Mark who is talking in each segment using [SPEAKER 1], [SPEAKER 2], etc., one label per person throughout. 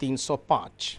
[SPEAKER 1] 305,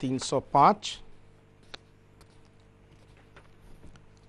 [SPEAKER 1] 305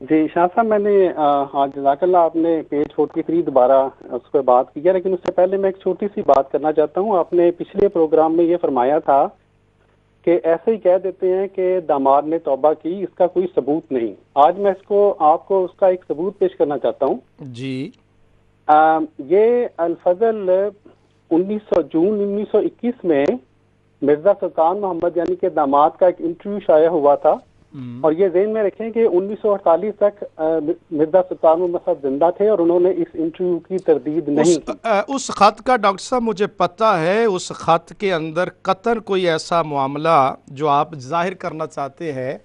[SPEAKER 2] جی شاہ صاحب، میں نے ہاں جزاک اللہ، آپ نے پیج 43 دوبارہ اس پہ بات کی ہے، لیکن اس سے پہلے میں ایک چھوٹی سی بات کرنا چاہتا ہوں. آپ نے پچھلے پروگرام میں یہ فرمایا تھا کہ ایسے ہی کہہ دیتے ہیں کہ داماد نے توبہ کی، اس کا کوئی ثبوت نہیں. آج میں آپ کو اس کا ایک ثبوت پیش کرنا چاہتا ہوں.
[SPEAKER 1] جی
[SPEAKER 2] یہ الفضل 19 جون 1921 میں مرزا سلطان محمد یعنی کہ داماد کا ایک انٹرویو شائع ہوا تھا. اور یہ ذہن میں رکھیں کہ 1948 تک مرزا سلطان محمد صاحب زندہ تھے اور انہوں نے اس انٹرویو کی تردید نہیں کی.
[SPEAKER 1] اس خط کا ڈاکٹر صاحب مجھے پتہ ہے، اس خط کے اندر قطعاً کوئی ایسا معاملہ جو آپ ظاہر کرنا چاہتے ہیں،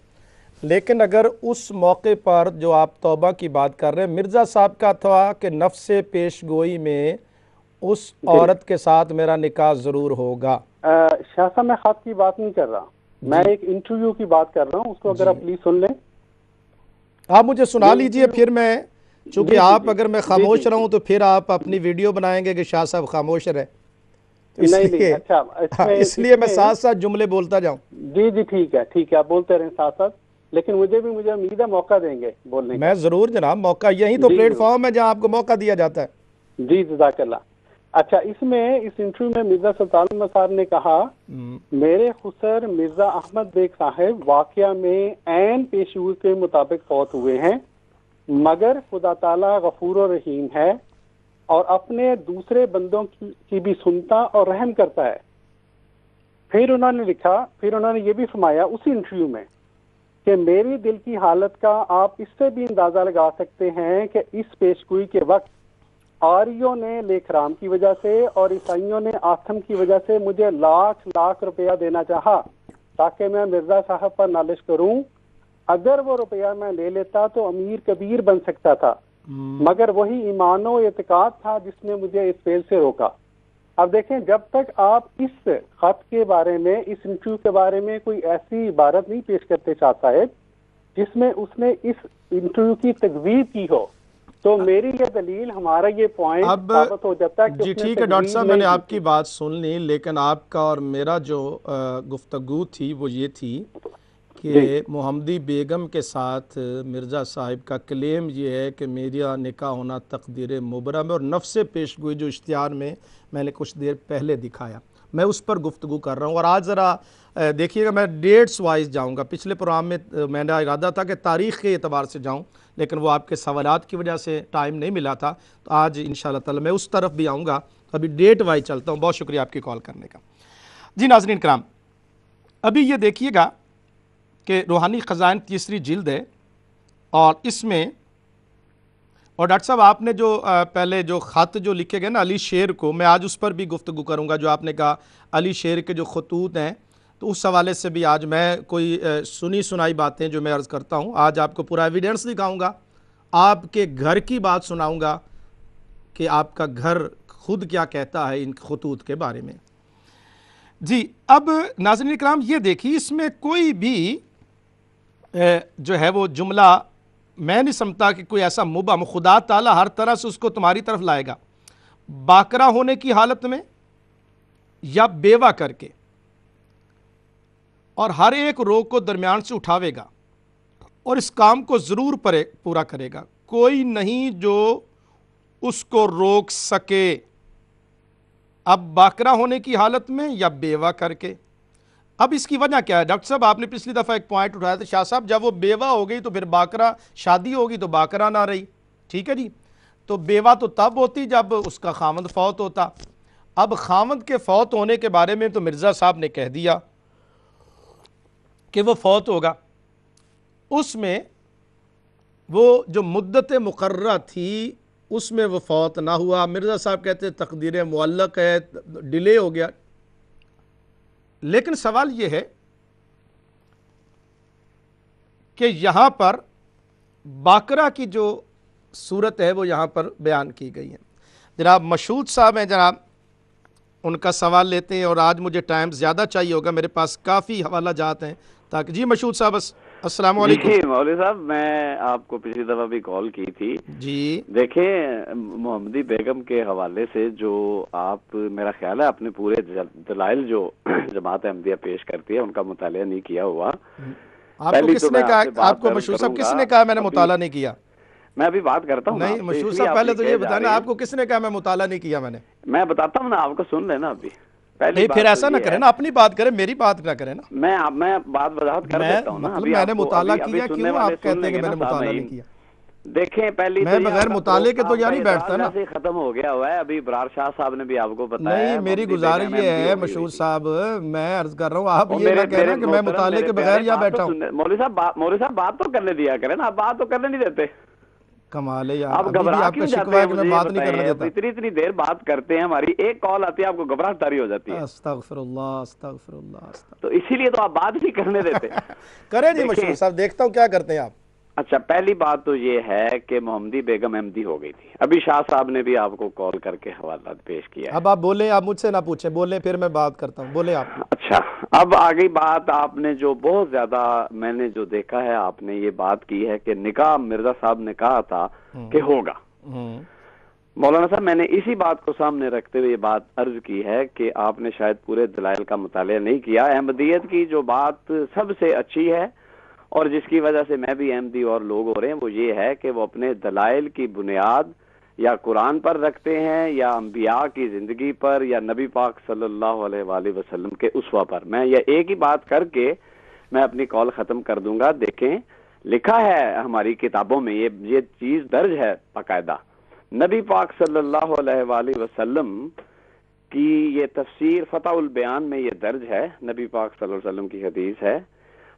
[SPEAKER 1] لیکن اگر اس موقع پر جو آپ توبہ کی بات کر رہے ہیں، مرزا صاحب کا تھا کہ نفس پیش گوئی میں اس عورت کے ساتھ میرا نکاح ضرور ہوگا.
[SPEAKER 2] شاہ صاحب میں خط کی بات نہیں کر رہا، میں ایک انٹرویو کی بات کر رہا ہوں، اس کو اگر آپ پلیز سن لیں.
[SPEAKER 1] آپ مجھے سنا لیجئے، پھر میں چونکہ آپ اگر میں خاموش رہوں تو پھر آپ اپنی ویڈیو بنائیں گے کہ شاہ صاحب خاموش رہے،
[SPEAKER 2] نہیں اچھا
[SPEAKER 1] اس لیے میں ساتھ ساتھ جملے بولتا جاؤں.
[SPEAKER 2] جی ٹھیک ہے، آپ بولتے رہیں ساتھ ساتھ، لیکن مجھے امید ہے موقع دیں گے بولنے کا.
[SPEAKER 1] میں ضرور جناب، موقع یہی تو پلیٹ فارم ہے جہاں آپ کو موقع دیا جاتا ہے.
[SPEAKER 2] جی جزاک اللہ. اچھا، اس انٹرویو میں مرزا سلطان محمد صاحب نے کہا، میرے خسر مرزا احمد بیگ صاحب واقعہ میں عین پیشگوئی کے مطابق فوت ہوئے ہیں، مگر خدا تعالیٰ غفور و رحیم ہے اور اپنے دوسرے بندوں کی بھی سنتا اور رحم کرتا ہے. پھر انہوں نے یہ بھی فرمایا اسی انٹرویو میں کہ میری دل کی حالت کا آپ اس سے بھی اندازہ لگا سکتے ہیں کہ اس پیشگوئی کے وقت آریوں نے لیکرام کی وجہ سے اور عیسائیوں نے آتھم کی وجہ سے مجھے لاکھ روپیہ دینا چاہا تاکہ میں مرزا صاحب پر نالش کروں. اگر وہ روپیہ میں لے لیتا تو امیر کبیر بن سکتا تھا، مگر وہی ایمان و اعتقاد تھا جس نے مجھے اس فعل سے روکا. اب دیکھیں، جب تک آپ اس خط کے بارے میں، اس انٹرویو کے بارے میں کوئی ایسی عبارت نہیں پیش کرتے شاہ صاحب جس میں اس نے اس انٹرویو کی تکذیب کی ہو، تو میری یہ دلیل، ہمارا یہ پوائنٹ ثابت ہو جاتا ہے کہ
[SPEAKER 1] جی ٹھیک ہے ڈاکٹر صاحب، میں نے آپ کی بات سن لی، لیکن آپ کا اور میرا جو گفتگو تھی وہ یہ تھی کہ محمدی بیگم کے ساتھ مرزا صاحب کا کلیم یہ ہے کہ میرا نکاح ہونا تقدیر مبرم ہے، اور نفس پیشگوئی جو اشتہار میں نے کچھ دیر پہلے دکھایا، میں اس پر گفتگو کر رہا ہوں. اور آج ذرا دیکھیے گا، میں ڈیٹس وائز جاؤں گا. پچھلے پروگرام میں میں نے ارادہ تھا کہ تاریخ کے اعتبار سے جاؤں، لیکن وہ آپ کے سوالات کی وجہ سے ٹائم نہیں ملا تھا، تو آج انشاءاللہ تعالی میں اس طرف بھی آؤں گا. ابھی ڈیٹ وائز چلتا ہوں. بہت شکریہ آپ کی کال کرنے کا. جی ناظرین کرام، ابھی یہ دیکھیے گا کہ روحانی خزائن 3 جلد ہے، اور اس میں، اور ڈاکٹر صاحب آپ نے جو پہلے جو خط جو لکھے گئے نا علی شیر کو، میں آج اس پر بھی گفتگو کروں گا. جو آپ نے کہا علی شیر کے جو خطوط ہیں، تو اس حوالے سے بھی آج میں کوئی سنی سنائی باتیں جو میں عرض کرتا ہوں، آج آپ کو پورا ایویڈنس دکھاؤں گا، آپ کے گھر کی بات سناؤں گا کہ آپ کا گھر خود کیا کہتا ہے ان خطوط کے بارے میں. جی اب ناظرین کرام یہ دیکھیے، اس میں کوئی بھی جو ہے وہ جملہ میں نہیں سمجھتا کہ کوئی ایسا مبہم، خدا تعالیٰ ہر طرح سے اس کو تمہاری طرف لائے گا، باکرہ ہونے کی حالت میں یا بیوہ کر کے، اور ہر ایک روگ کو درمیان سے اٹھاوے گا اور اس کام کو ضرور پورا کرے گا. کوئی نہیں جو اس کو روک سکے، اب باکرہ ہونے کی حالت میں یا بیوہ کر کے. اب اس کی وجہ کیا ہے ڈاکٹر صاحب؟ آپ نے پچھلی دفعہ ایک پوائنٹ اٹھایا تھا شاہ صاحب، جب وہ بیوہ ہو گئی تو پھر باکرہ، شادی ہوگی تو باکرہ نہ رہی، ٹھیک ہے جی. تو بیوہ تو تب ہوتی جب اس کا خاوند فوت ہوتا. اب خاوند کے فوت ہونے کے بارے میں تو مرزا صاحب نے کہہ دیا کہ وہ فوت ہوگا، اس میں وہ جو مدت مقررہ تھی اس میں وہ فوت نہ ہوا. مرزا صاحب کہتے تقدیر معلق ہے، ڈیلے ہو گیا. لیکن سوال یہ ہے کہ یہاں پر باکرہ کی جو صورت ہے وہ یہاں پر بیان کی گئی ہے. جناب مشہود صاحب ہیں، جناب ان کا سوال لیتے ہیں، اور آج مجھے ٹائم زیادہ چاہیے ہوگا، میرے پاس کافی حوالہ جات ہیں تاکہ. جی مشہود صاحب السلام علیکم.
[SPEAKER 3] جی مولوی صاحب، میں آپ کو پچھلی دفعہ بھی کال کی تھی.
[SPEAKER 1] جی
[SPEAKER 3] دیکھیں، محمدی بیگم کے حوالے سے جو آپ، میرا خیال ہے اپنے پورے دلائل جو جماعت احمدیہ پیش کرتی ہے ان کا مطالعہ نہیں کیا ہوا.
[SPEAKER 1] آپ کو کس نے کہا, آپ کو مشہور صاحب کس نے کہا میں نے مطالعہ نہیں کیا؟
[SPEAKER 3] میں ابھی بات کرتا ہوں.
[SPEAKER 1] نہیں مشہور صاحب پہلے تو یہ بتانا آپ کو کس نے کہا میں مطالعہ نہیں کیا؟
[SPEAKER 3] میں بتاتا ہوں نا آپ کو, سن لینا ابھی.
[SPEAKER 1] نہیں پھر ایسا نہ کریں نا, اپنی بات کریں میری بات نہ کریں نا.
[SPEAKER 3] میں بات وضاحت کر دیتا ہوں نا.
[SPEAKER 1] مطلب میں نے مطالعہ کیا, کیوں آپ کہتے ہیں کہ میں نے مطالعہ نہیں کیا؟
[SPEAKER 3] دیکھیں پہلی
[SPEAKER 1] میں بغیر مطالعے کے تو یہاں نہیں بیٹھتا نا.
[SPEAKER 3] ختم ہو گیا ہوا ہے. ابھی ابرار شاہ صاحب نے بھی آپ کو بتایا.
[SPEAKER 1] نہیں میری گزارش یہ ہے مشہور صاحب, میں عرض کر رہا ہوں آپ یہ نہ کہنا کہ میں مطالعے کے بغیر یہاں بیٹھا ہوں.
[SPEAKER 3] مولوی صاحب بات تو کرنے دیا کریں نا, آپ بات تو کرنے نہیں دیتے.
[SPEAKER 1] کمال ہے یار,
[SPEAKER 3] آپ گھبرا کیوں جاتے ہیں؟
[SPEAKER 1] میں بات نہیں کرنے دیتا.
[SPEAKER 3] اتنی دیر بات کرتے ہیں, ہماری ایک کال آتی ہے آپ کو گھبراہٹ طاری ہو جاتی ہے.
[SPEAKER 1] استغفر اللہ استغفر اللہ.
[SPEAKER 3] تو اسی لیے تو آپ بات نہیں کرنے دیتے.
[SPEAKER 1] کریں جی مشہور صاحب, دیکھتا ہوں کیا کرتے ہیں آپ.
[SPEAKER 3] اچھا پہلی بات تو یہ ہے کہ محمدی بیگم احمدی ہو گئی تھی. ابھی شاہ صاحب نے بھی آپ کو کال کر کے حوالات پیش کیا ہے.
[SPEAKER 1] اب آپ بولیں, آپ مجھ سے نہ پوچھیں, بولیں پھر میں بات کرتا ہوں, بولیں آپ.
[SPEAKER 3] اچھا اب آگئی بات. آپ نے جو بہت زیادہ میں نے جو دیکھا ہے, آپ نے یہ بات کی ہے کہ نکاح مرزا صاحب نے کہا تھا کہ ہوگا. مولانا صاحب میں نے اسی بات کو سامنے رکھتے ہوئے یہ بات عرض کی ہے کہ آپ نے شاید پورے دلائل کا مطالعہ نہیں کیا. احمدیت کی جو بات سب سے اچھی ہے اور جس کی وجہ سے میں بھی احمدی اور لوگ ہو رہے ہیں, وہ یہ ہے کہ وہ اپنے دلائل کی بنیاد یا قرآن پر رکھتے ہیں یا انبیاء کی زندگی پر یا نبی پاک صلی اللہ علیہ وآلہ وسلم کے اسوہ پر. میں یہ ایک ہی بات کر کے میں اپنی کال ختم کر دوں گا. دیکھیں لکھا ہے ہماری کتابوں میں, یہ چیز درج ہے باقاعدہ. نبی پاک صلی اللہ علیہ وآلہ وسلم کی یہ تفسیر فتح البیان میں یہ درج ہے. نبی پاک صلی اللہ علیہ وسلم کی حدیث ہے.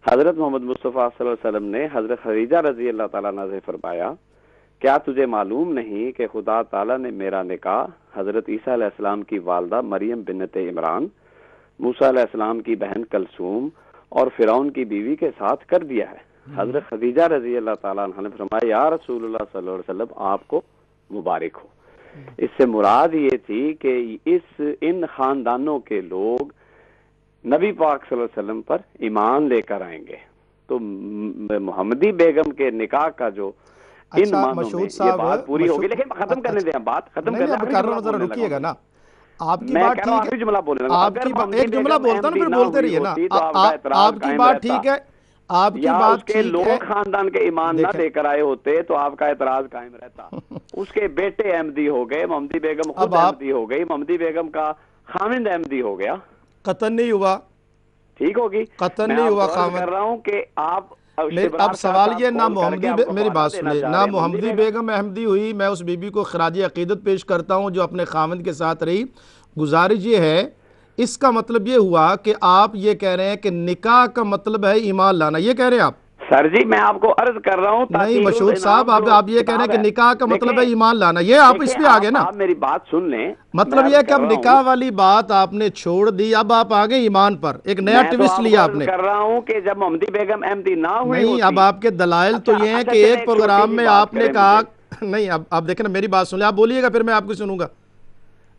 [SPEAKER 3] حضرت محمد مصطفیٰ صلی اللہ علیہ وسلم نے حضرت خدیجہ رضی اللہ تعالیٰ عنہا سے فرمایا, کیا تجھے معلوم نہیں کہ خدا تعالیٰ نے میرا نکاح حضرت عیسیٰ علیہ السلام کی والدہ مریم بنت عمران, موسیٰ علیہ السلام کی بہن کلثوم اور فرعون کی بیوی کے ساتھ کر دیا ہے. حضرت خدیجہ رضی اللہ تعالیٰ عنہ نے فرمایا, یا رسول اللہ صلی اللہ علیہ وسلم آپ کو مبارک ہو. اس سے مراد یہ تھی کہ ان خاندانوں کے لوگ نبی پاک صلی اللہ علیہ وسلم پر ایمان لے کر آئیں گے. تو محمدی بیگم کے نکاح کا جو ان معنوں میں یہ بات پوری ہوگی. لیکن ختم کرنے دیں, بات ختم کرنے
[SPEAKER 1] رکیے گا نا. آپ کی بات ٹھیک ہے, آپ کی بات ایک جملہ بولتا نا پھر بولتے رہیے نا. آپ کی بات ٹھیک ہے, آپ کی بات ٹھیک ہے.
[SPEAKER 3] لوگ خاندان کے ایمان نہ لے کر آئے ہوتے تو آپ کا اعتراض قائم رہتا. اس کے بیٹے احمدی ہو گئے, محمدی بیگم خود احمدی ہو گئی, محمدی بیگم کا خامند احمدی ہو گیا.
[SPEAKER 1] قطن نہیں ہوا,
[SPEAKER 3] ٹھیک ہوگی,
[SPEAKER 1] قطن نہیں ہوا خامند.
[SPEAKER 3] کر رہا ہوں کہ آپ
[SPEAKER 1] اب سوال یہ, نہ محمدی, میری بات سنیں, نہ محمدی بیگم احمدی ہوئی. میں اس بی بی کو خراج عقیدت پیش کرتا ہوں جو اپنے خامند کے ساتھ رہی. گزارش یہ ہے, اس کا مطلب یہ ہوا کہ آپ یہ کہہ رہے ہیں کہ نکاح کا مطلب ہے ایمان لانا, یہ کہہ رہے ہیں آپ؟
[SPEAKER 3] سر جی میں آپ کو عرض کر رہا ہوں.
[SPEAKER 1] نہیں مشہور صاحب, آپ یہ کہہ رہے ہیں کہ نکاح کا مطلب ہے ایمان لانا, یہ آپ اس پہ آگے نا.
[SPEAKER 3] آپ میری بات سن لیں.
[SPEAKER 1] مطلب یہ کہ اب نکاح والی بات آپ نے چھوڑ دی, اب آپ آگے ایمان پر, ایک نیا ٹویسٹ لیا آپ نے.
[SPEAKER 3] میں کر رہا ہوں کہ جب محمدی بیگم احمدی نہ ہوئی
[SPEAKER 1] نہیں, اب آپ کے دلائل تو یہ ہیں کہ ایک پروگرام میں آپ نے کہا نہیں. اب آپ دیکھیں نا, میری بات سن لیں, آپ بولیے گا پھر میں آپ کو سنوں گا.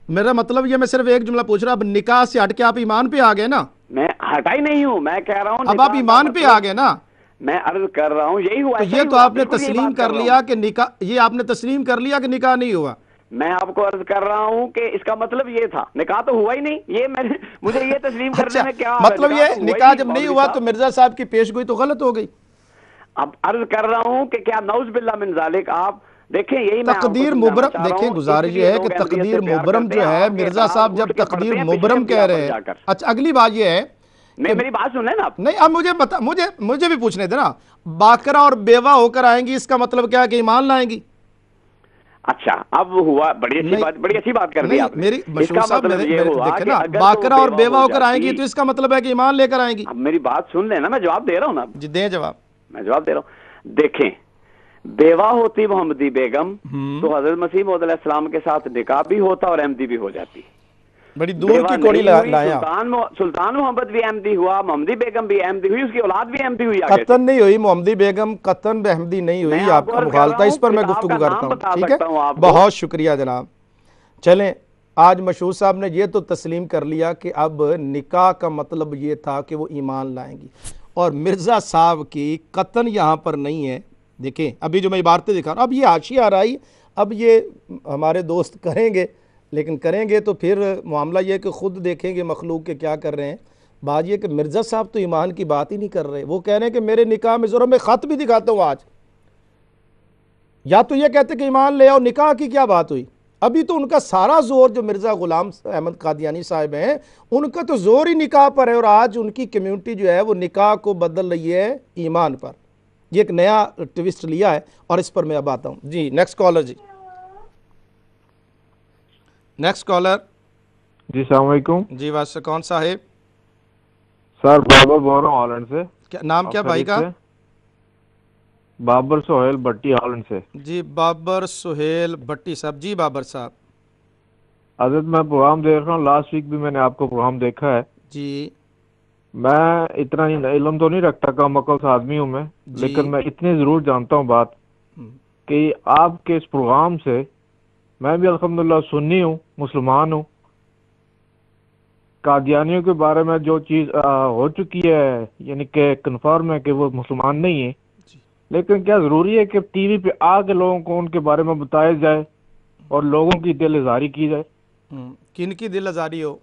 [SPEAKER 1] میرا مطلب یہ, میں صرف ایک جملہ پوچھ رہا ہوں, اب نکاح سے ہٹ کے آپ ایمان پہ آگے نا.
[SPEAKER 3] میں ہٹا ہی نہیں ہوں, میں کہہ رہا ہوں
[SPEAKER 1] اب آپ ایمان پہ آگے نا.
[SPEAKER 3] میں عرض کر رہا ہوں یہی ہوا.
[SPEAKER 1] یہ تو آپ نے تسلیم کر لیا کہ نکاح, یہ آپ نے تسلیم کر لیا کہ نکاح نہیں ہوا.
[SPEAKER 3] میں آپ کو عرض کر رہا ہوں کہ اس کا مطلب یہ تھا, نکاح تو ہوا ہی نہیں. یہ مجھے یہ تسلیم کرنے میں کیا
[SPEAKER 1] مطلب, یہ نکاح جب نہیں ہوا تو مرزا صاحب کی پیش گوئی تو غلط ہو گئی.
[SPEAKER 3] اب عرض کر رہا ہوں کہ کیا نعوذ باللہ من ذالک. آپ دیکھیں یہی
[SPEAKER 1] تقدیر مبرم, دیکھیں گزارش یہ ہے کہ تقدیر مبرم جو ہے, مرزا صاحب جب تقدیر مبرم کہہ رہے ہیں. اچھا اگلی بات یہ ہے,
[SPEAKER 3] میری بات سن لیں نا آپ.
[SPEAKER 1] نہیں اب مجھے بھی پوچھنے دے نا. باقرہ اور بیوہ ہو کر آئیں گی, اس کا مطلب کیا ہے کہ ایمان لائیں گی.
[SPEAKER 3] اچھا اب ہوا, بڑی اچھی بات کر دی آپ نے.
[SPEAKER 1] میری مشہور صاحب دیکھیں نا, باقرہ اور بیوہ ہو کر آئیں گی تو اس کا مطلب ہے کہ ایمان لے کر آئیں گی.
[SPEAKER 3] اب میری بات سن لیں نا, میں جواب دے رہا ہوں نا.
[SPEAKER 1] جی دیں جواب.
[SPEAKER 3] میں جواب دے رہا ہوں. دیکھیں بیوہ ہوتی محمدی بیگم تو حضرت مسیح موعود علیہ السلام کے ساتھ نکاح بھی ہوتا اور احمدی بھی ہو جاتی.
[SPEAKER 1] بڑی دور کی کوڑی لایا.
[SPEAKER 3] سلطان محمد بھی احمدی ہوا, محمدی بیگم بھی احمدی ہوئی, اس کی اولاد بھی احمدی ہوئی.
[SPEAKER 1] قطن نہیں ہوئی محمدی بیگم, قطن احمدی نہیں ہوئی. آپ کا مخالطہ, اس پر میں گفتگو کرتا ہوں. ٹھیک ہے, بہت شکریہ جناب. چلیں, آج مشہور صاحب نے یہ تو تسلیم کر لیا کہ اب نکاح کا مطلب یہ تھا کہ وہ ایمان لائیں گی, اور مرزا صاحب کی قطن یہاں پر نہیں ہے. دیکھیں ابھی جو میں عبارتیں دکھا رہا ہوں, اب یہ حاشیہ آ رہی, اب یہ ہمارے دوست کریں گے, لیکن کریں گے تو پھر معاملہ یہ کہ خود دیکھیں گے مخلوق کے کیا کر رہے ہیں. بات یہ کہ مرزا صاحب تو ایمان کی بات ہی نہیں کر رہے، وہ کہہ رہے ہیں کہ میرے نکاح میں ضرور میں خط بھی دکھاتا ہوں آج، یا تو یہ کہتے کہ ایمان لے آؤ، نکاح کی کیا بات ہوئی؟ ابھی تو ان کا سارا زور جو مرزا غلام احمد قادیانی صاحب ہیں ان کا تو زور ہی نکاح پر ہے، اور آج ان کی کمیونٹی جو ہے وہ نکاح کو بدل رہی ہے ایمان پر۔ یہ ایک نیا ٹویسٹ لیا ہے اور اس پر میں اب آتا ہوں۔ جی نیکسٹ کالر، جی نیکسٹ کالر۔
[SPEAKER 4] جی السلام علیکم۔
[SPEAKER 1] جی واسطے کون سا ہے
[SPEAKER 4] سر بابر بول رہا ہوں ہالینڈ سے۔
[SPEAKER 1] نام کیا بھائی کا؟
[SPEAKER 4] بابر سہیل بٹی ہالینڈ سے۔
[SPEAKER 1] جی بابر سہیل بٹی صاحب۔ جی بابر صاحب۔
[SPEAKER 4] حضرت میں پروگرام دیکھ رہا ہوں، لاسٹ ویک بھی میں نے آپ کو پروگرام دیکھا ہے۔
[SPEAKER 1] جی
[SPEAKER 4] میں اتنا علم تو نہیں رکھتا، کم عقل سے آدمی ہوں میں، لیکن میں اتنے ضرور جانتا ہوں بات کہ آپ کے اس پروگرام سے میں بھی الحمدللہ سنی ہوں، مسلمان ہوں۔ قادیانیوں کے بارے میں جو چیز ہو چکی ہے یعنی کہ کنفرم ہے کہ وہ مسلمان نہیں ہے، لیکن کیا ضروری ہے کہ ٹی وی پہ آ کے لوگوں کو ان کے بارے میں بتایا جائے اور لوگوں کی دل آزاری کی جائے؟
[SPEAKER 1] کن کی دل آزاری ہو؟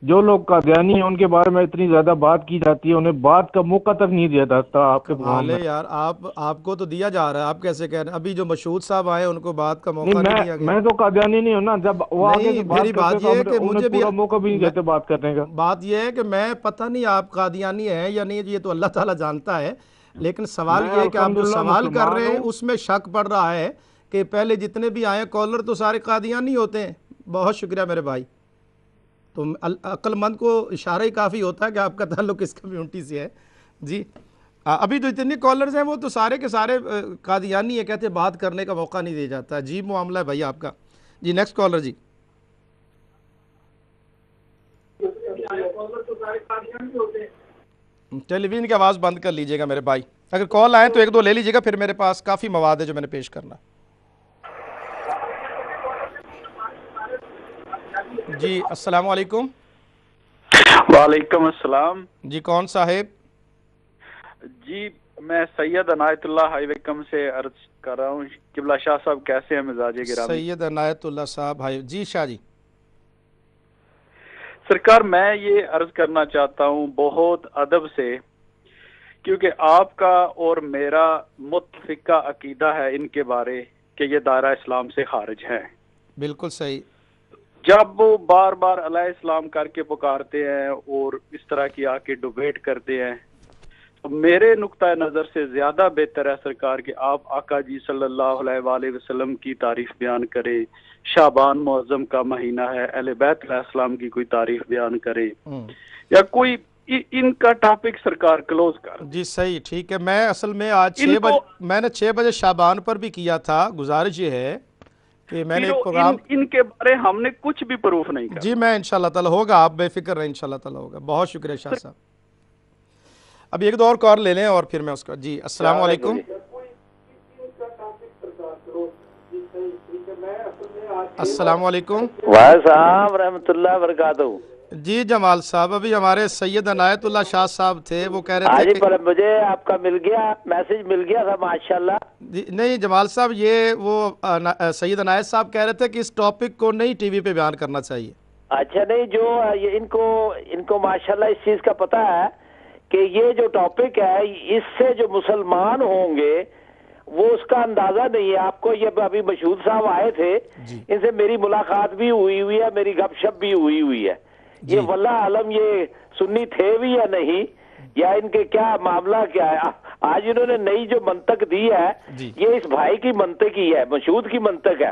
[SPEAKER 4] جو لوگ قادیانی ہیں ان کے بارے میں اتنی زیادہ بات کی جاتی ہے، انہیں بات کا موقع تک نہیں دیا جاتا آپ کے پروگرام میں۔
[SPEAKER 1] یار آپ کو تو دیا جا رہا ہے، آپ کیسے کہہ رہے ہیں؟ ابھی جو مشہود صاحب آئے ان کو بات کا موقع نہیں دیا گیا۔
[SPEAKER 4] میں تو قادیانی نہیں ہوں نا، جب وہ آگے سے
[SPEAKER 1] میری بات یہ ہے کہ مجھے بھی
[SPEAKER 4] پورا موقع بھی نہیں دیتے بات کرنے کا۔
[SPEAKER 1] بات یہ ہے کہ میں پتہ نہیں آپ قادیانی ہیں یا نہیں، یہ تو اللہ تعالیٰ جانتا ہے، لیکن سوال یہ ہے کہ آپ جو سوال کر رہے ہیں اس میں شک پڑ رہا ہے کہ پہلے جتنے بھی آئے کالر تو سارے قادیانی ہوتے ہیں۔ بہت شکریہ میرے بھائی، تو عقل مند کو اشارہ ہی کافی ہوتا ہے کہ آپ کا تعلق اس کمیونٹی سے ہے۔ جی ابھی جو اتنے کالرز ہیں وہ تو سارے کے سارے قادیانی ہے، کہتے ہیں بات کرنے کا موقع نہیں دیا جاتا۔ عجیب معاملہ ہے بھائی آپ کا۔ جی نیکسٹ کالر۔ جی ٹیلی ویژن کی آواز بند کر لیجئے گا میرے بھائی، اگر کال آئیں تو ایک دو لے لیجئے گا، پھر میرے پاس کافی مواد ہے جو میں نے پیش کرنا۔ جی السلام علیکم۔
[SPEAKER 5] وعلیکم السلام۔
[SPEAKER 1] جی کون صاحب؟
[SPEAKER 5] جی میں سید عنایت اللہ ہائی ویکم سے عرض کر رہا ہوں۔ قبلہ شاہ صاحب کیسے ہیں مزاج گرامی؟
[SPEAKER 1] سید عنایت اللہ صاحب ہائی۔ جی شاہ جی۔
[SPEAKER 5] سرکار میں یہ عرض کرنا چاہتا ہوں بہت ادب سے، کیونکہ آپ کا اور میرا متفقہ عقیدہ ہے ان کے بارے کہ یہ دائرہ اسلام سے خارج ہیں۔
[SPEAKER 1] بالکل صحیح۔
[SPEAKER 5] جب وہ بار بار علیہ السلام کر کے پکارتے ہیں اور اس طرح کی آ کے ڈبیٹ کرتے ہیں، تو میرے نقطہ نظر سے زیادہ بہتر ہے سرکار کہ آپ آقا جی صلی اللہ علیہ وآلہ وسلم کی تعریف بیان کریں۔ شعبان معظم کا مہینہ ہے، اہل بیت علیہ السلام کی کوئی تعریف بیان کرے یا کوئی ان کا ٹاپک سرکار کلوز کر۔
[SPEAKER 1] جی صحیح، ٹھیک ہے۔ میں اصل میں آج 6 بجے میں نے 6 بجے شعبان پر بھی کیا تھا۔ گزارش یہ ہے کہ میں نے ایک پروگرام
[SPEAKER 5] ان کے بارے ہم نے کچھ بھی پروف نہیں کیا۔
[SPEAKER 1] جی میں انشاءاللہ تعالیٰ ہوگا، آپ بے فکر رہیں، انشاءاللہ تعالیٰ ہوگا۔ بہت شکریہ شاہ صاحب۔ اب ایک دو اور کال لے لیں اور پھر میں اس کا۔ جی السلام علیکم۔ السلام علیکم۔
[SPEAKER 6] وعلیکم رحمۃ اللہ وبرکاتہ۔
[SPEAKER 1] جی جمال صاحب، ابھی ہمارے سید عنایت اللہ شاہ صاحب تھے، وہ کہہ رہے تھے
[SPEAKER 6] کہ مجھے آپ کا مل گیا میسج، مل گیا تھا ماشاءاللہ۔
[SPEAKER 1] نہیں جمال صاحب، یہ وہ سید عنایت صاحب کہہ رہے تھے کہ اس ٹاپک کو نہیں ٹی وی پہ بیان کرنا چاہیے۔
[SPEAKER 6] اچھا نہیں، جو ان کو ماشاءاللہ اس چیز کا پتہ ہے کہ یہ جو ٹاپک ہے اس سے جو مسلمان ہوں گے وہ اس کا اندازہ نہیں ہے آپ کو۔ یہ ابھی مشہود صاحب آئے تھے، ان سے میری ملاقات بھی ہوئی ہے، میری گپ شپ بھی ہوئی ہے۔ یہ واللہ عالم یہ سنی تھے بھی یا نہیں، یا ان کے کیا معاملہ کیا ہے۔ آج انہوں نے نئی جو منطق دی ہے یہ اس بھائی کی منطق ہی ہے، مشہود کی منطق ہے۔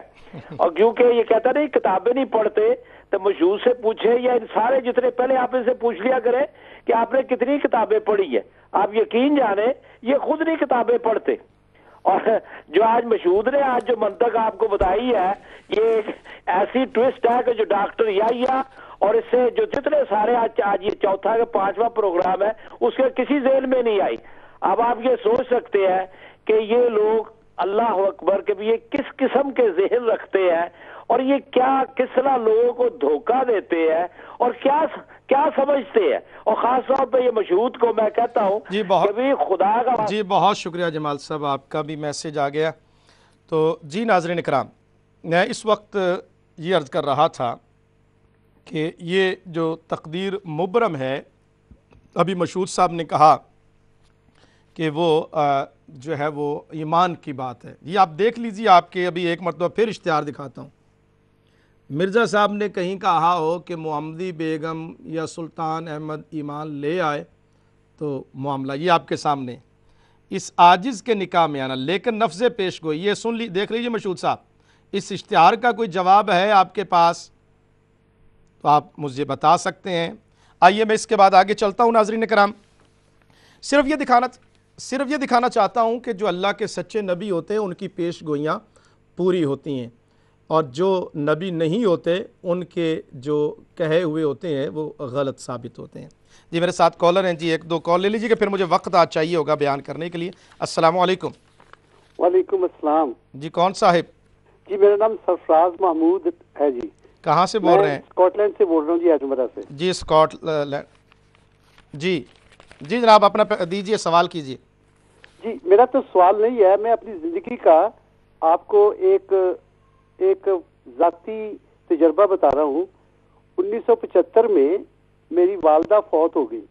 [SPEAKER 6] اور کیونکہ یہ کہتا نہیں کتابیں نہیں پڑھتے تو مشہود سے پوچھے، یا ان سارے جتنے پہلے آپ ان سے پوچھ لیا کریں کہ آپ نے کتنی کتابیں پڑھی ہیں۔ آپ یقین جانیں یہ خود نہیں کتابیں پڑھتے۔ اور جو آج مشہود نے آج جو منطق آپ کو بتائی ہے یہ ایک ایسی ٹوسٹ ہے کہ جو ڈاکٹر یحییٰ اور اس سے جو جتنے سارے آج یہ چوتھا یا 5واں پروگرام ہے اس کے کسی ذہن میں نہیں آئی۔ اب آپ یہ سوچ سکتے ہیں کہ یہ لوگ اللہ اکبر کہ یہ کس قسم کے ذہن رکھتے ہیں اور یہ کیا کس طرح لوگوں کو دھوکہ دیتے ہیں اور کیا سمجھتے ہیں۔ اور خاص طور پہ یہ مشہود کو میں کہتا ہوں کہ بھی خدا کا۔
[SPEAKER 1] جی بہت شکریہ جمال صاحب، آپ کا بھی میسج آ گیا۔ تو جی ناظرین اکرام، میں اس وقت یہ عرض کر رہا تھا کہ یہ جو تقدیر مبرم ہے، ابھی مشہود صاحب نے کہا کہ وہ جو ہے وہ ایمان کی بات ہے۔ یہ آپ دیکھ لیجیے، آپ کے ابھی ایک مرتبہ پھر اشتہار دکھاتا ہوں۔ مرزا صاحب نے کہیں کہا ہو کہ محمدی بیگم یا سلطان احمد ایمان لے آئے تو معاملہ یہ آپ کے سامنے اس عاجز کے نکاح میں آنا، لیکن نفذ پیش گوئی یہ سن دیکھ لیجیے مشہود صاحب، اس اشتہار کا کوئی جواب ہے آپ کے پاس تو آپ مجھے بتا سکتے ہیں۔ آئیے میں اس کے بعد آگے چلتا ہوں۔ ناظرین کرام، صرف یہ دکھانا چاہتا ہوں کہ جو اللہ کے سچے نبی ہوتے ہیں ان کی پیش گوئیاں پوری ہوتی ہیں، اور جو نبی نہیں ہوتے ان کے جو کہے ہوئے ہوتے ہیں وہ غلط ثابت ہوتے ہیں۔ جی میرے ساتھ کالر ہیں، جی ایک دو کال لے لیجیے کہ پھر مجھے وقت آج چاہیے ہوگا بیان کرنے کے لیے۔ السلام علیکم۔
[SPEAKER 2] وعلیکم السلام
[SPEAKER 1] جی کون صاحب؟
[SPEAKER 2] جی میرا نام سرفراز محمود ہے جی۔
[SPEAKER 1] کہاں سے بول رہے ہیں؟
[SPEAKER 2] اسکاٹ لینڈ سے بول رہا ہوں جی، ایڈنبرا سے۔
[SPEAKER 1] جی اسکاٹ لینڈ، جی جناب اپنا دیجیے، سوال کیجیے۔
[SPEAKER 2] جی میرا تو سوال نہیں ہے، میں اپنی زندگی کا آپ کو ایک ذاتی تجربہ بتا رہا ہوں۔ 1975 میں میری والدہ فوت ہو گئی،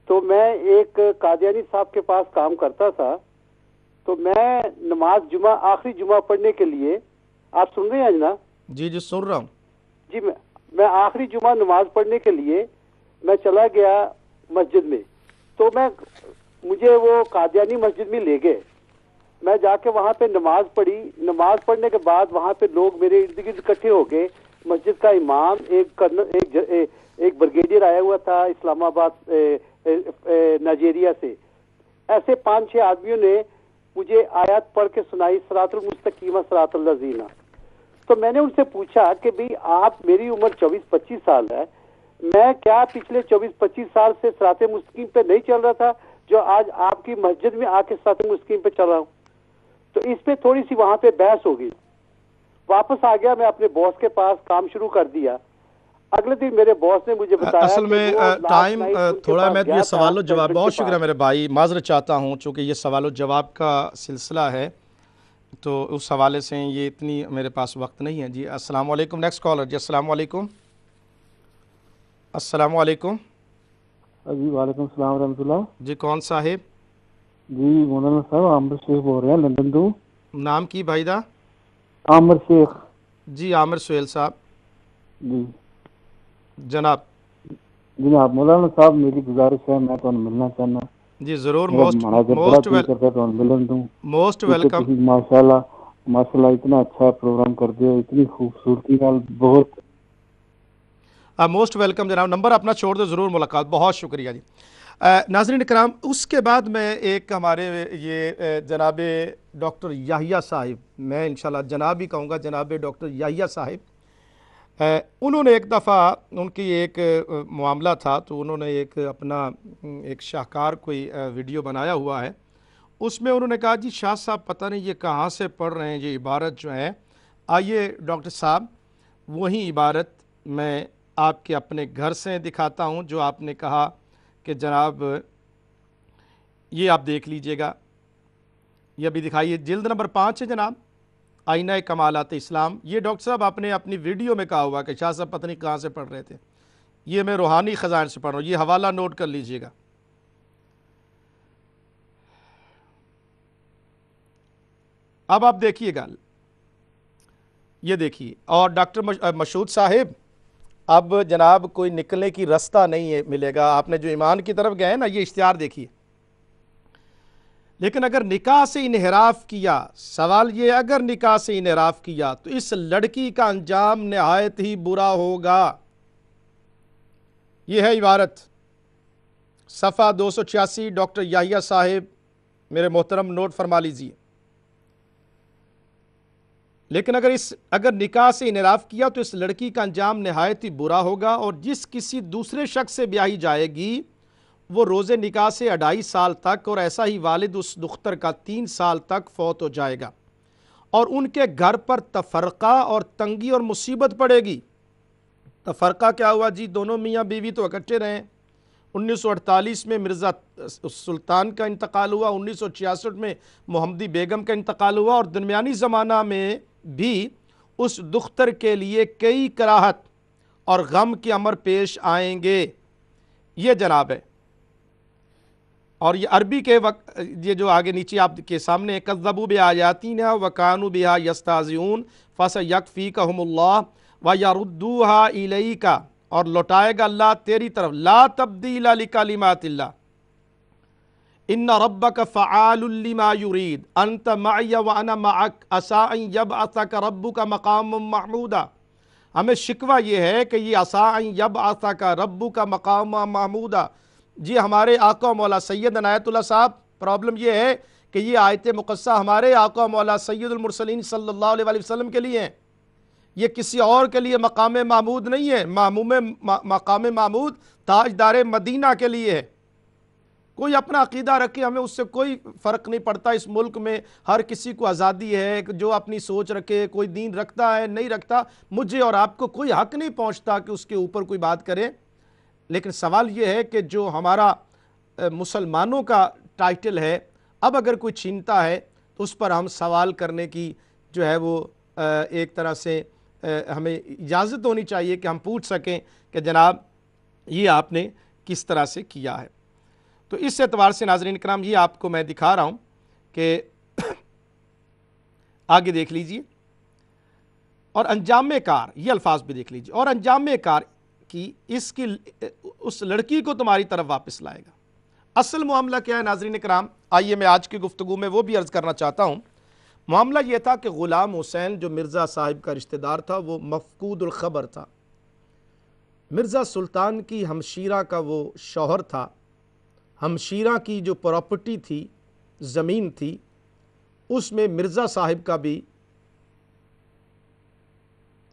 [SPEAKER 2] تو میں ایک قادیانی صاحب کے پاس کام کرتا تھا، تو میں نماز جمعہ آخری جمعہ پڑھنے کے لیے، آپ سن رہے ہیں جناب؟
[SPEAKER 1] جی جی سن رہا ہوں
[SPEAKER 2] جی میں آخری جمعہ نماز پڑھنے کے لیے میں چلا گیا مسجد میں، تو مجھے وہ قادیانی مسجد میں لے گئے، میں جا کے وہاں پہ نماز پڑھی۔ نماز پڑھنے کے بعد وہاں پہ لوگ میرے ارد گرد اکٹھے ہو گئے، مسجد کا امام، ایک بریگیڈیئر آیا ہوا تھا اسلام آباد نائجیریا سے، ایسے 5-6 آدمیوں نے مجھے آیات پڑھ کے سنائی، صراط المستقیم صراط الذین۔ تو میں نے ان سے پوچھا کہ بھئی آپ، میری عمر 24-25 سال ہے، میں کیا پچھلے 24-25 سال سے صراط مستقیم پہ نہیں چل رہا تھا جو آج آپ کی مسجد میں آ کے صراط مستقیم پہ چل رہا ہوں؟ تو اس پہ تھوڑی سی وہاں پہ بحث ہو گئی، واپس آ گیا میں اپنے باس کے پاس، کام شروع کر دیا۔ اگلے دن میرے باس نے مجھے بتایا
[SPEAKER 1] اصل میں ٹائم تھوڑا، میں یہ سوال و جواب، بہت شکریہ میرے بھائی، معذرت چاہتا ہوں چونکہ یہ سوال و جواب کا سلسلہ ہے تو اس حوالے سے یہ اتنی میرے پاس وقت نہیں ہے۔ جی السلام علیکم، نیکسٹ کالر۔ جی السلام علیکم۔ السلام علیکم۔
[SPEAKER 4] جی وعلیکم السلام ورحمۃ اللہ۔
[SPEAKER 1] جی کون صاحب؟
[SPEAKER 4] جی مولانا صاحب عامر شیخ بول رہے ہیں لندن تو۔
[SPEAKER 1] نام کی بھائی دا؟
[SPEAKER 4] عامر شیخ۔
[SPEAKER 1] جی عامر سہیل صاحب۔
[SPEAKER 4] جی
[SPEAKER 1] جناب
[SPEAKER 4] مولانا صاحب میری گزارش ہے، میں تو ملنا چاہنا۔
[SPEAKER 1] جی ضرور،
[SPEAKER 4] موسٹ
[SPEAKER 1] ویلکم۔
[SPEAKER 4] ماشاء اللہ اتنا اچھا پروگرام کرتے ہو، اتنی خوبصورتی نال، بہت
[SPEAKER 1] موسٹ ویلکم جناب، نمبر اپنا چھوڑ دو، ضرور ملاقات، بہت شکریہ۔ جی ناظرین کرام، اس کے بعد میں ایک ہمارے یہ جناب ڈاکٹر یحییٰ صاحب، میں انشاءاللہ جناب ہی کہوں گا، جناب ڈاکٹر یحییٰ صاحب، انہوں نے ایک دفعہ، ان کی ایک معاملہ تھا تو انہوں نے اپنا ایک شاہکار کوئی ویڈیو بنایا ہوا ہے، اس میں انہوں نے کہا جی شاہ صاحب پتہ نہیں یہ کہاں سے پڑھ رہے ہیں یہ عبارت جو ہے۔ آئیے ڈاکٹر صاحب وہی عبارت میں آپ کے اپنے گھر سے دکھاتا ہوں جو آپ نے کہا کہ جناب یہ آپ دیکھ لیجئے گا، یہ ابھی دکھائیے، جلد نمبر 5 ہے جناب، آئینہ کمالات اسلام۔ یہ ڈاکٹر صاحب آپ نے اپنی ویڈیو میں کہا ہوا کہ شاہ صاحب پتہ نہیں کہاں سے پڑھ رہے تھے، یہ میں روحانی خزائن سے پڑھ رہا ہوں، یہ حوالہ نوٹ کر لیجئے گا۔ اب آپ دیکھیے گا، یہ دیکھیے، اور ڈاکٹر مشہود صاحب اب جناب کوئی نکلنے کی رستہ نہیں ہے ملے گا، آپ نے جو ایمان کی طرف گئے نا، یہ اشتہار دیکھیے۔ لیکن اگر نکاح سے انحراف کیا، سوال یہ، اگر نکاح سے انحراف کیا تو اس لڑکی کا انجام نہایت ہی برا ہوگا۔ یہ ہے عبارت، صفحہ 286، ڈاکٹر یحییٰ صاحب میرے محترم نوٹ فرما لیجیے۔ لیکن اگر نکاح سے انحراف کیا تو اس لڑکی کا انجام نہایت ہی برا ہوگا، اور جس کسی دوسرے شخص سے بیاہی جائے گی وہ روز نکاح سے 2.5 سال تک، اور ایسا ہی والد اس دختر کا 3 سال تک فوت ہو جائے گا، اور ان کے گھر پر تفرقہ اور تنگی اور مصیبت پڑے گی۔ تفرقہ کیا ہوا جی؟ دونوں میاں بیوی تو اکٹھے رہے، 1948 میں مرزا سلطان کا انتقال ہوا، 1966 میں محمدی بیگم کا انتقال ہوا، اور درمیانی زمانہ میں بھی اس دختر کے لیے کئی کراہت اور غم کے امر پیش آئیں گے. یہ جناب ہے. اور یہ عربی کے وقت یہ جو آگے نیچے آپ کے سامنے کذبوا بآیاتنا وکانوا بہا یستہزئون فسیکفیکہم اللہ ویردوہا الیک، اور لوٹائے گا اللہ تیری طرف. لا تبدیل لکلمات اللہ ان ربک فعال لما یرید انت معی وانا معک عسیٰ ان یبعثک ربک مقاما محمودا. ہمیں شکوہ یہ ہے کہ یہ عسیٰ ان یبعثک ربک مقاما محمودا. جی ہمارے آقا مولا سید عنایت اللہ صاحب، پرابلم یہ ہے کہ یہ آیت مقدسہ ہمارے آقا مولا سید المرسلین صلی اللہ علیہ وسلم کے لیے ہیں، یہ کسی اور کے لیے مقام محمود نہیں ہے. مقام محمود تاجدار مدینہ کے لیے ہے. کوئی اپنا عقیدہ رکھے، ہمیں اس سے کوئی فرق نہیں پڑتا. اس ملک میں ہر کسی کو آزادی ہے، جو اپنی سوچ رکھے، کوئی دین رکھتا ہے نہیں رکھتا، مجھے اور آپ کو کوئی حق نہیں پہنچتا کہ اس کے اوپر کوئی بات کرے. لیکن سوال یہ ہے کہ جو ہمارا مسلمانوں کا ٹائٹل ہے، اب اگر کوئی چھینتا ہے تو اس پر ہم سوال کرنے کی جو ہے وہ ایک طرح سے ہمیں اجازت ہونی چاہیے کہ ہم پوچھ سکیں کہ جناب یہ آپ نے کس طرح سے کیا ہے. تو اس اعتبار سے ناظرین کرام یہ آپ کو میں دکھا رہا ہوں کہ آگے دیکھ لیجئے. اور انجام کار، یہ الفاظ بھی دیکھ لیجئے. اور انجام کار کی اس لڑکی کو تمہاری طرف واپس لائے گا. اصل معاملہ کیا ہے ناظرین کرام؟ آئیے میں آج کی گفتگو میں وہ بھی عرض کرنا چاہتا ہوں. معاملہ یہ تھا کہ غلام حسین جو مرزا صاحب کا رشتہ دار تھا وہ مفقود الخبر تھا. مرزا سلطان کی ہمشیرہ کا وہ شوہر تھا. ہمشیرہ کی جو پراپرٹی تھی، زمین تھی، اس میں مرزا صاحب کا بھی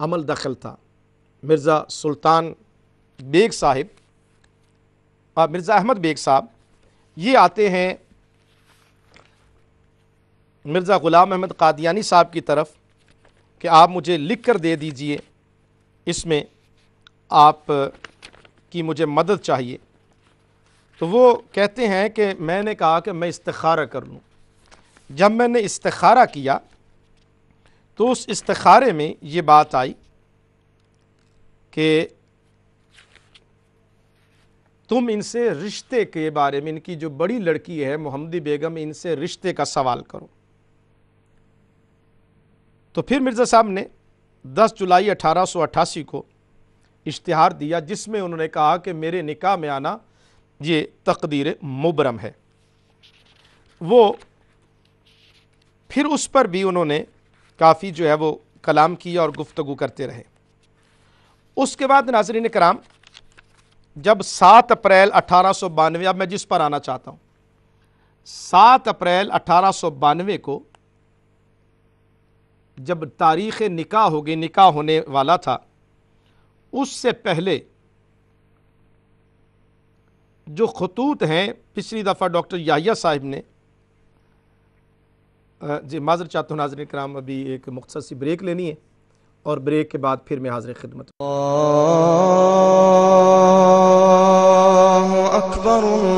[SPEAKER 1] عمل دخل تھا. مرزا سلطان بیگ صاحب اور مرزا احمد بیگ صاحب یہ آتے ہیں مرزا غلام احمد قادیانی صاحب کی طرف کہ آپ مجھے لکھ کر دے دیجئے، اس میں آپ کی مجھے مدد چاہیے. تو وہ کہتے ہیں کہ میں نے کہا کہ میں استخارہ کر لوں. جب میں نے استخارہ کیا تو اس استخارے میں یہ بات آئی کہ تم ان سے رشتے کے بارے میں، ان کی جو بڑی لڑکی ہے محمدی بیگم، ان سے رشتے کا سوال کرو. تو پھر مرزا صاحب نے 10 جولائی 1888 کو اشتہار دیا جس میں انہوں نے کہا کہ میرے نکاح میں آنا یہ تقدیر مبرم ہے. وہ پھر اس پر بھی انہوں نے کافی جو ہے وہ کلام کیا اور گفتگو کرتے رہے. اس کے بعد ناظرین کرام جب 7 اپریل 1892، اب میں جس پر آنا چاہتا ہوں، 7 اپریل 1892 کو جب تاریخ نکاح ہوگی، نکاح ہونے والا تھا، اس سے پہلے جو خطوط ہیں پچھلی دفعہ ڈاکٹر یحییٰ صاحب نے جی معذرت چاہتا ہوں ناظرین کرام، ابھی ایک مختصر سی بریک لینی ہے اور بریک کے بعد پھر میں حاضر خدمت.
[SPEAKER 7] اللہ اکبر.